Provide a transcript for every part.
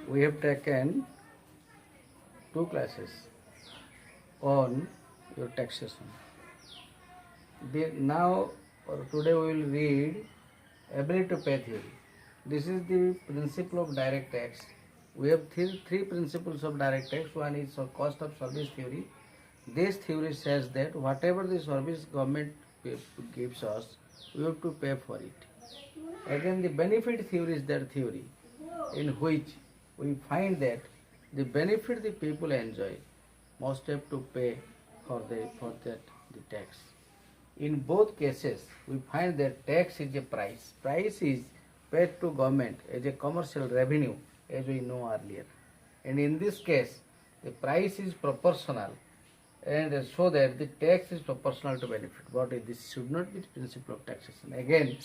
we have taken two classes on your taxation. Now or today we will read ability to pay theory. This is the principle of direct tax. We have three principles of direct tax. One is cost of service theory. This theory says that whatever the service government gives us, we have to pay for it. Again, the benefit theory is that theory in which we find that the benefit the people enjoy must have to pay for that the tax. In both cases, we find that tax is a price. Price is paid to government as a commercial revenue, as we know earlier. And in this case, the price is proportional, and so that the tax is proportional to benefit. But this should not be the principle of taxation. Again,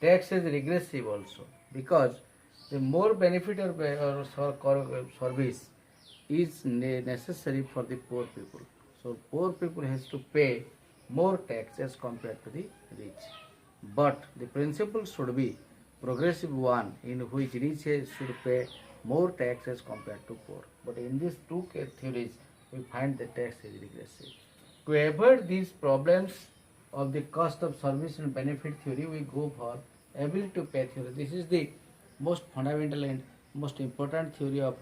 tax is regressive also, because the more benefit or service is necessary for the poor people. So poor people has to pay more tax as compared to the rich. But the principle should be progressive one, in which rich should pay more tax as compared to poor. But in these two theories, we find the tax is regressive. To avoid these problems of the cost of service and benefit theory, we go for ability to pay theory. This is the most fundamental and most important theory of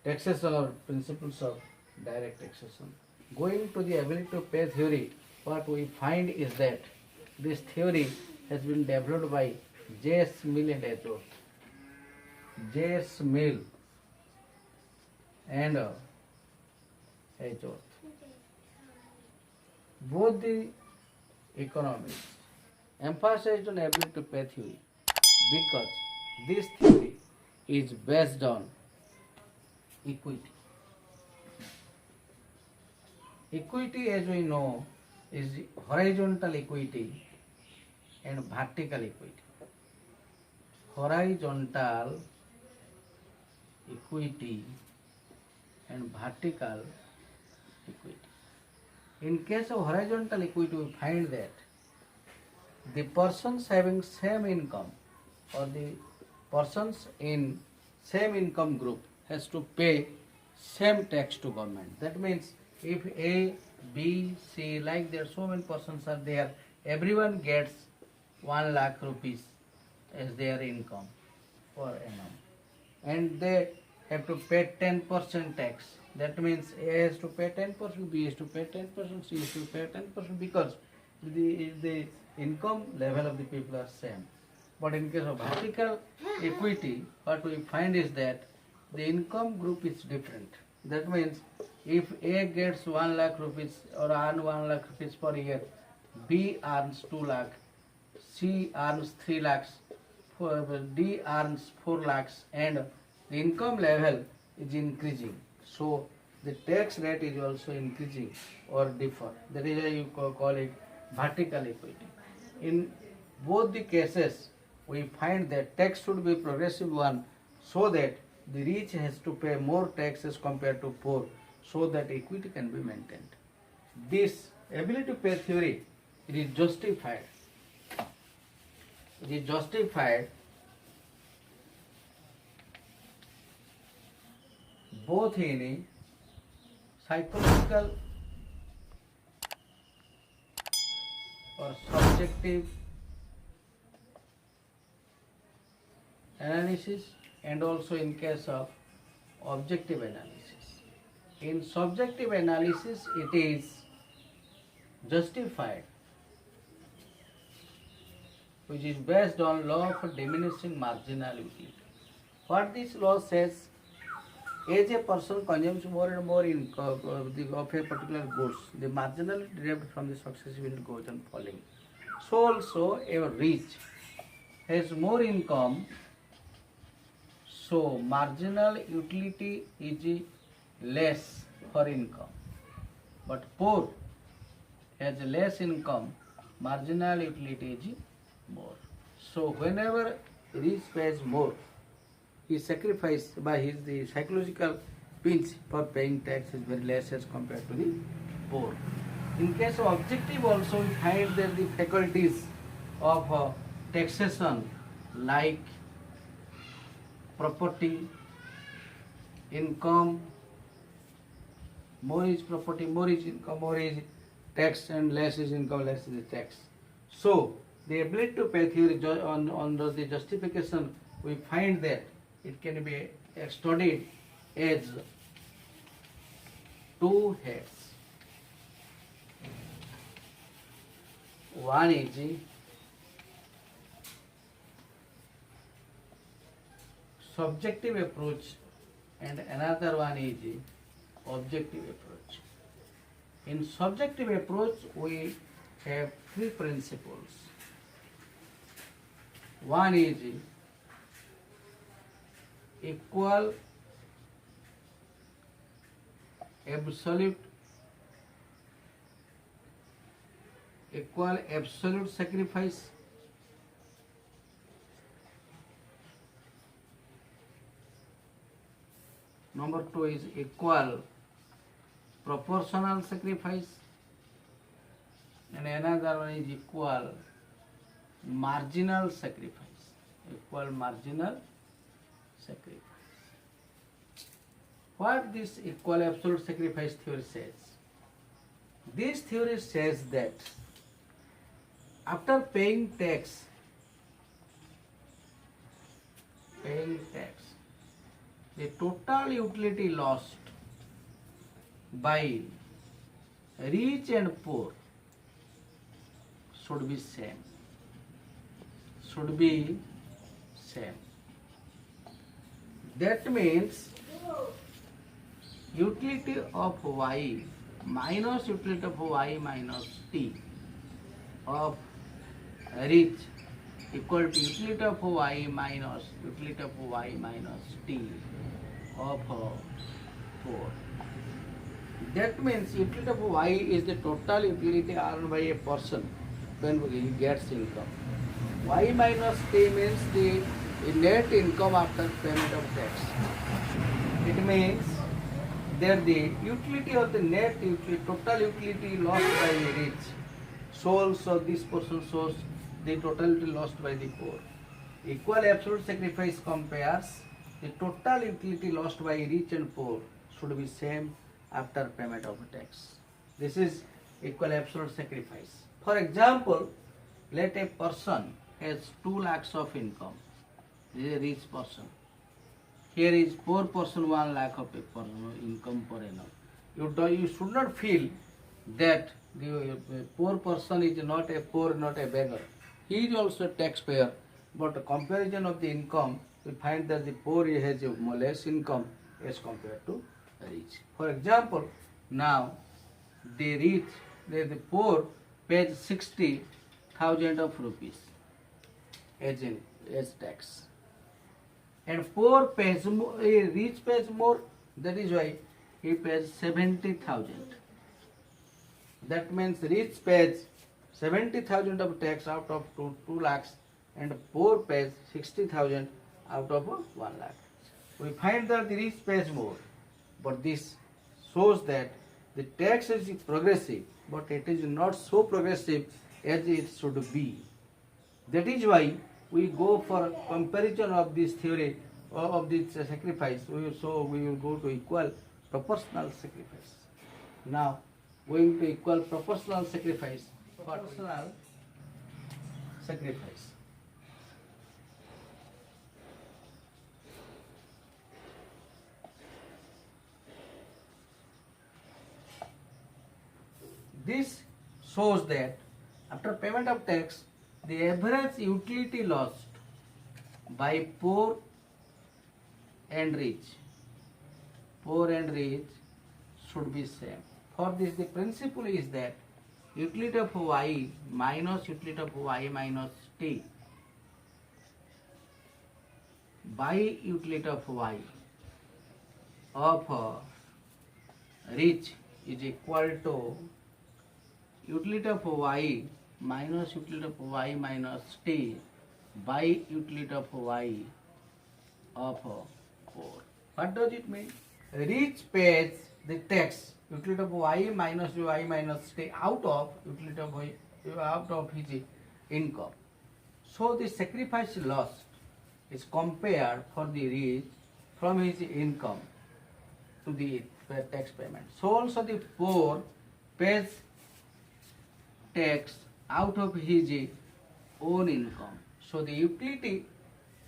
taxation or principles of direct taxation. Going to the ability to pay theory, what we find is that this theory has been developed by J.S. Mill and Edgeworth. J.S. Mill and Edgeworth. Both the economists emphasized on ability to pay theory because this theory is based on equity. Equity, as we know, is horizontal equity and vertical equity. Horizontal equity and vertical equity. In case of horizontal equity, we find that the persons having same income or the persons in same income group has to pay same tax to government. That means if A, B, C, like there so many persons are there, everyone gets 1 lakh rupees as their income per annum, and they have to pay 10% tax. That means A has to pay 10%, B has to pay 10%, C has to pay 10%, because the income level of the people are same. But in case of vertical equity, what we find is that the income group is different. That means if A gets 1 lakh rupees or earn 1 lakh rupees per year, B earns 2 lakh, C earns 3 lakhs, D earns 4 lakhs, and the income level is increasing. So the tax rate is also increasing or differ. That is why you call it vertical equity. In both the cases, we find that tax should be progressive one, so that the rich has to pay more tax as compared to poor, so that equity can be maintained. This ability to pay theory, it is justified. It is justified both in a psychological or subjective analysis, and also in case of objective analysis. In subjective analysis, it is justified, which is based on law of diminishing marginal utility. What this law says, as a person consumes more and more of a particular goods, the marginal derived from the successive unit goes on falling. So also a rich has more income, so marginal utility is less for income. But poor has less income, marginal utility is more. So whenever rich pays more, he sacrificed by his the psychological pinch for paying tax is very less as compared to the poor. In case of objective also, we find that the faculties of taxation like property, income, more is property, more is income, more is tax, and less is income, less is tax. So the ability to pay theory under the justification, we find that it can be studied as two heads. One is subjective approach and another one is objective approach. In subjective approach, we have three principles. One is equal absolute sacrifice. Number two is equal proportional sacrifice, and another one is equal marginal sacrifice. Equal marginal sacrifice. What this equal absolute sacrifice theory says? This theory says that after paying tax, the total utility lost by rich and poor should be same. That means utility of y minus utility of y minus t of rich equal to utility of y minus utility of y minus t of poor. That means utility of y is the total utility earned by a person when he gets income. Y minus t means the net income after payment of tax. It means that the utility of the net utility, total utility lost by the rich, so also this person shows the totality lost by the poor. Equal absolute sacrifice compares the total utility lost by rich and poor should be same after payment of tax. This is equal absolute sacrifice. For example, let a person has 2 lakhs of income. This is a rich person. Here is poor person 1 lakh of income per annum. You should not feel that the poor person is not a poor, not a beggar. He is also a taxpayer, but a comparison of the income, we find that the poor has a less income as compared to the rich. For example, now the poor pays 60,000 of rupees as tax, and poor pays more, rich pays more. That is why he pays 70,000. That means rich pays 70,000 of tax out of 2 lakhs, and poor pays 60,000 out of 1 lakh. We find that the rich pays more, but this shows that the tax is progressive, but it is not so progressive as it should be. That is why we go for comparison of this theory of this sacrifice. So we will go to equal proportional sacrifice. Now, going to equal proportional sacrifice. Proportional sacrifice. This shows that after payment of tax, the average utility lost by poor and rich should be same. For this, the principle is that utility of y minus utility of y minus t by utility of y of rich is equal to utility of y minus utility of y minus t by utility of y of poor. What does it mean? Rich pays the tax utility of y minus t out of utility of y, out of his income. So the sacrifice lost is compared for the rich from his income. to the tax payment. So also the poor pays tax out of his own income. So the utility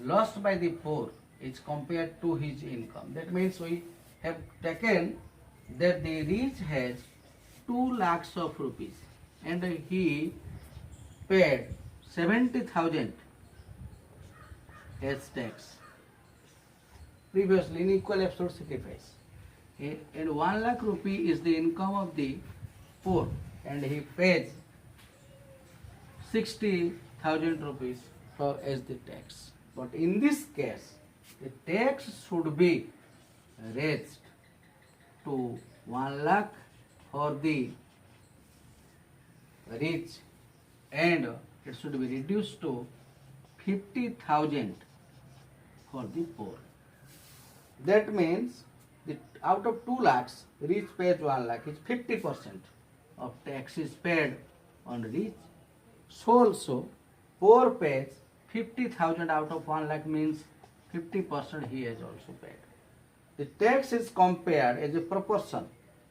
lost by the poor is compared to his income. That means we have taken that the rich has 2 lakhs of rupees and he paid 70,000 as tax previously in equal absolute sacrifice. And 1 lakh rupee is the income of the poor and he pays 60,000 rupees for as the tax. But in this case, the tax should be raised to 1 lakh for the rich and it should be reduced to 50,000 for the poor. That means that out of 2 lakhs, rich pays 1 lakh, is 50% of tax is paid on rich. So also, poor pays 50,000 out of 1 lakh means 50% he has also paid. The tax is compared as a proportion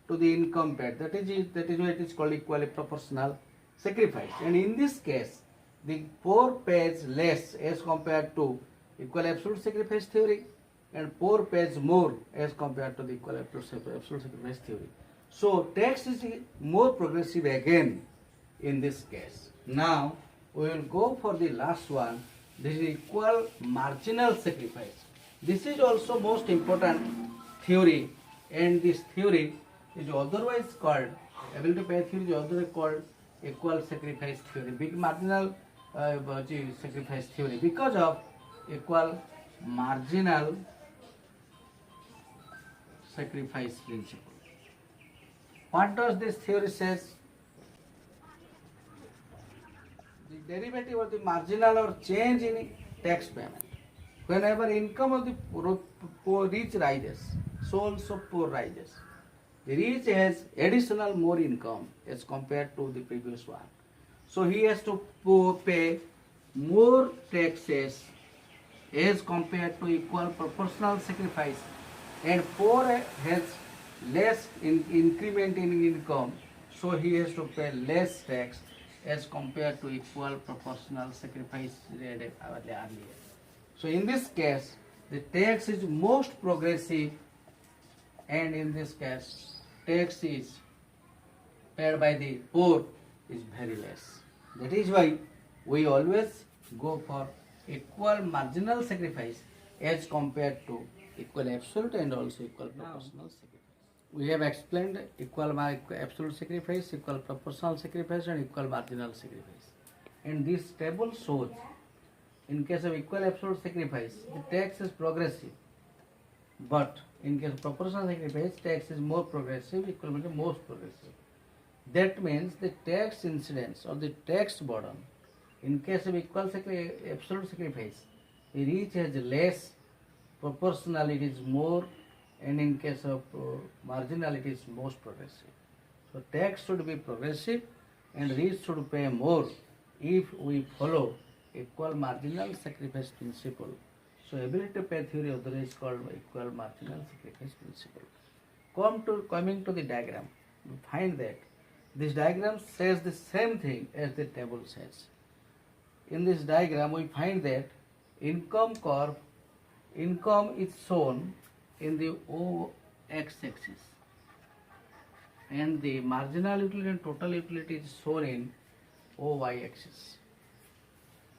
to the income paid. That is why it is called equally proportional sacrifice. And in this case, the poor pays less as compared to equal absolute sacrifice theory, and poor pays more as compared to the equal absolute sacrifice theory. So tax is more progressive again in this case. Now we will go for the last one. This is equal marginal sacrifice. This is also most important theory, and this theory is otherwise called, ability to pay theory is otherwise called equal sacrifice theory, big marginal sacrifice theory, because of equal marginal sacrifice principle. What does this theory says? The derivative of the marginal or change in tax payment. Whenever income of the poor rich rises, so also poor rises. The rich has additional more income as compared to the previous one. So he has to pay more taxes as compared to equal proportional sacrifice, and poor has less increment in income, so he has to pay less tax as compared to equal proportional sacrifice read earlier. So in this case, the tax is most progressive, and in this case, tax is paid by the poor is very less. That is why we always go for equal marginal sacrifice as compared to equal absolute and also equal proportional sacrifice. We have explained equal absolute sacrifice, equal proportional sacrifice and equal marginal sacrifice. And this table shows in case of equal absolute sacrifice, the tax is progressive. But in case of proportional sacrifice, tax is more progressive, equal to most progressive. That means the tax incidence or the tax burden in case of equal absolute sacrifice, the rich has less, proportional it is more, and in case of marginal it is most progressive. So tax should be progressive and rich should pay more if we follow equal marginal sacrifice principle. So ability to pay theory otherwise called equal marginal sacrifice principle. Coming to the diagram, we find that this diagram says the same thing as the table says. In this diagram, we find that income curve, income is shown in the x-axis, and the marginal utility and total utility is shown in y-axis.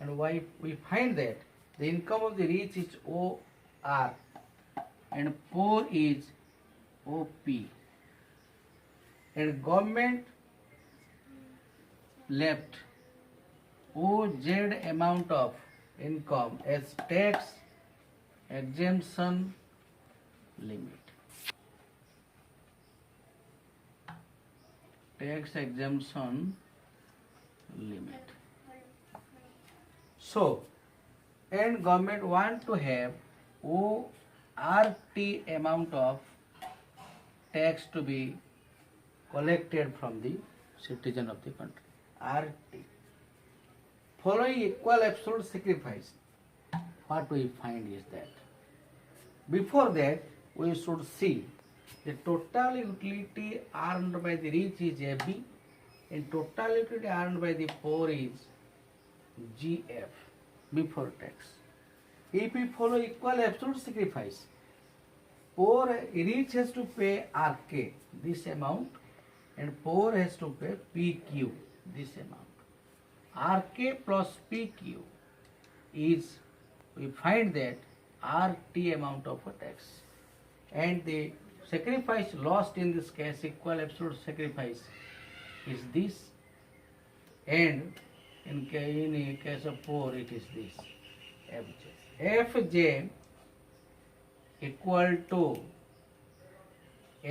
And why we find that the income of the rich is OR and poor is OP, and government left OZ amount of income as tax exemption limit. Tax exemption limit. So, and government want to have ORT amount of tax to be collected from the citizen of the country. RT. Following equal absolute sacrifice, what we find is that before that we should see The total utility earned by the rich is FB and total utility earned by the poor is GF before tax. If we follow equal absolute sacrifice, poor rich has to pay RK this amount and poor has to pay PQ this amount. RK plus PQ is, we find that RT amount of a tax, and the sacrifice lost in this case, equal absolute sacrifice, is this, and in case of poor it is this FJ. FJ equal to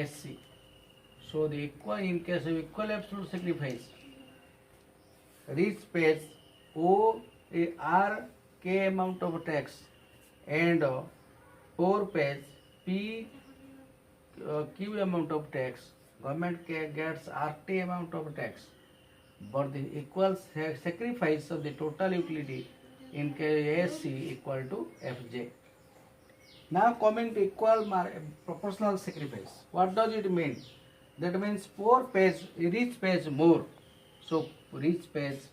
SC. So the equal, in case of equal absolute sacrifice, rich pays O R K amount of tax and poor pays P Q amount of tax. Government gets RT amount of tax, but the equal sacrifice of the total utility in SC equal to FJ. Now coming to equal proportional sacrifice. What does it mean? That means poor pays, rich pays more. So rich pays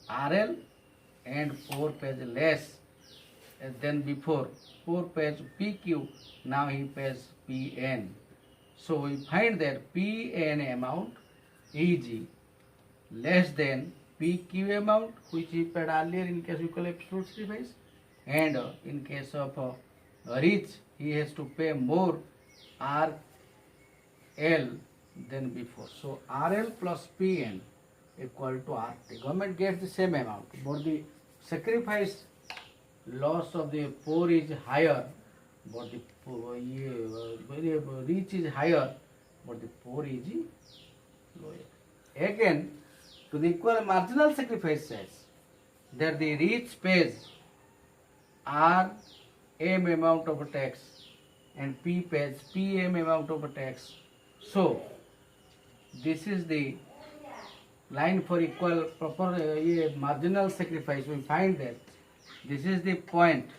RL and poor pays less than before. Poor pays PQ, now he pays PN. So we find that PN amount is less than PQ amount, which he paid earlier in case of equal absolute sacrifice, and in case of rich he has to pay more RL than before. So RL plus PN equal to RT. Government gets the same amount, but the sacrifice loss of the poor is higher, but the rich is higher, but the poor is lower. Again, to the equal marginal sacrifice says that the rich pays RM amount of tax and P pays PM amount of tax. So this is the line for equal proper marginal sacrifice. We find that this is the point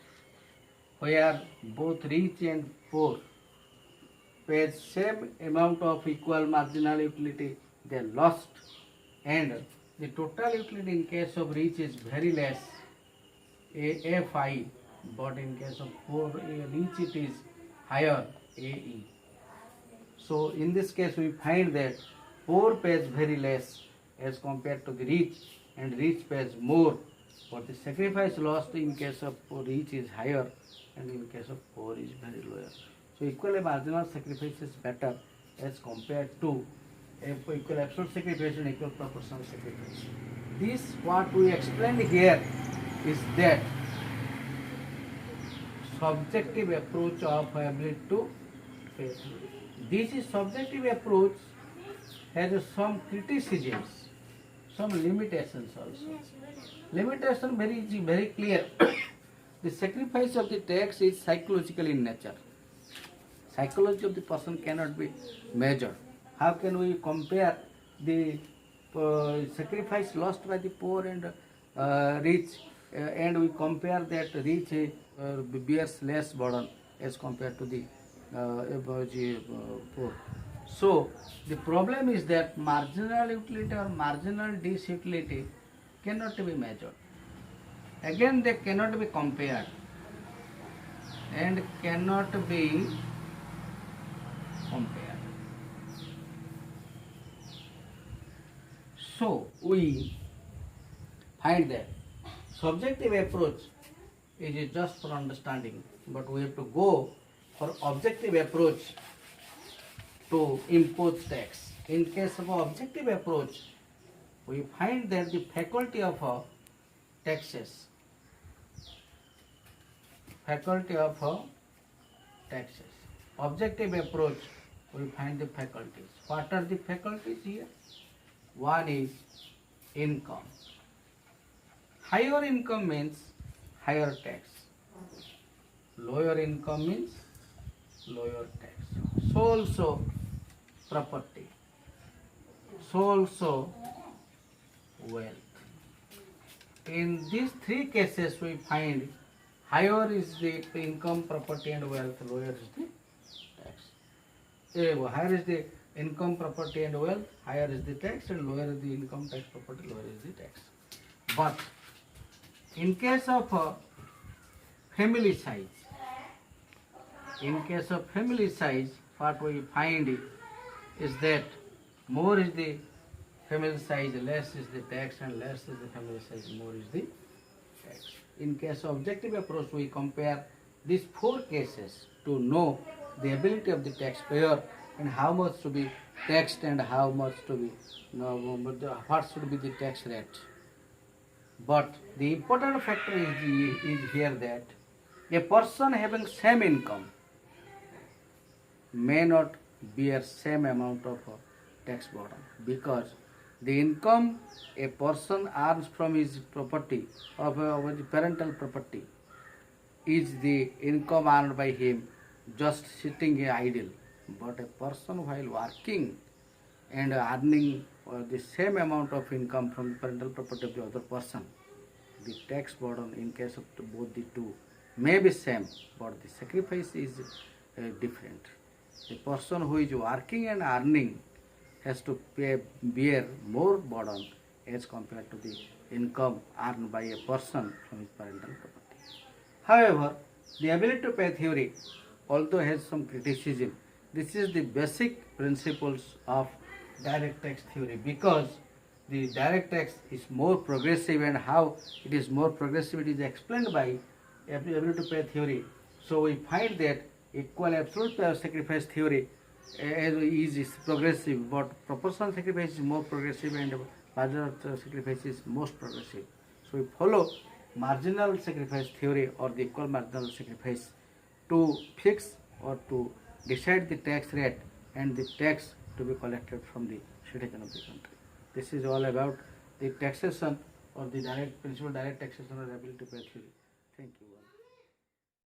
where both rich and poor pays same amount of equal marginal utility they lost, and the total utility in case of rich is very less, AFI, but in case of poor rich it is higher, AE. So in this case we find that poor pays very less as compared to the rich, and rich pays more, but the sacrifice lost in case of rich is higher and in case of poor is very lower. So equal marginal sacrifice is better as compared to equal absolute sacrifice and equal proportional sacrifice. This what we explained here is that subjective approach of ability to pay. This is subjective approach has some criticisms, some limitations also. Limitation very clear. The sacrifice of the tax is psychological in nature. Psychology of the person cannot be measured. How can we compare the sacrifice lost by the poor and rich, and we compare that rich bears less burden as compared to the poor? So the problem is that marginal utility or marginal disutility cannot be measured. Again, they cannot be compared and cannot be compared. So we find that subjective approach is just for understanding, but we have to go for objective approach to impose tax. In case of objective approach, we find that the faculty of taxes, objective approach, we find the faculties. What are the faculties here? One is income. Higher income means higher tax. Lower income means lower tax. So also property. So also wealth. In these three cases we find higher is the income, property and wealth, lower is the tax. higher is the income, property and wealth, higher is the tax, and lower is the income, tax, property, lower is the tax. But in case of family size, what we find is that more is the family size, less is the tax, and less is the family size, more is the tax. In case of objective approach, we compare these four cases to know the ability of the taxpayer and how much to be taxed and how much to be, what should be the tax rate. But the important factor is here that a person having same income may not bear same amount of tax burden, because the income a person earns from his property of the parental property is the income earned by him just sitting idle. But a person while working and earning the same amount of income from the parental property of the other person, the tax burden in case of both the two may be same, but the sacrifice is different. The person who is working and earning has to bear more burden as compared to the income earned by a person from his parental property. However, the ability to pay theory also has some criticism. This is the basic principles of direct tax theory, because the direct tax is more progressive, and how it is more progressive it is explained by ability to pay theory. So we find that equal absolute sacrifice theory is progressive, but proportional sacrifice is more progressive and marginal sacrifice is most progressive. So we follow marginal sacrifice theory or the equal marginal sacrifice to fix or to decide the tax rate and the tax to be collected from the citizen of the country. This is all about the taxation or the direct principle direct taxation or ability to pay theory. Thank you all.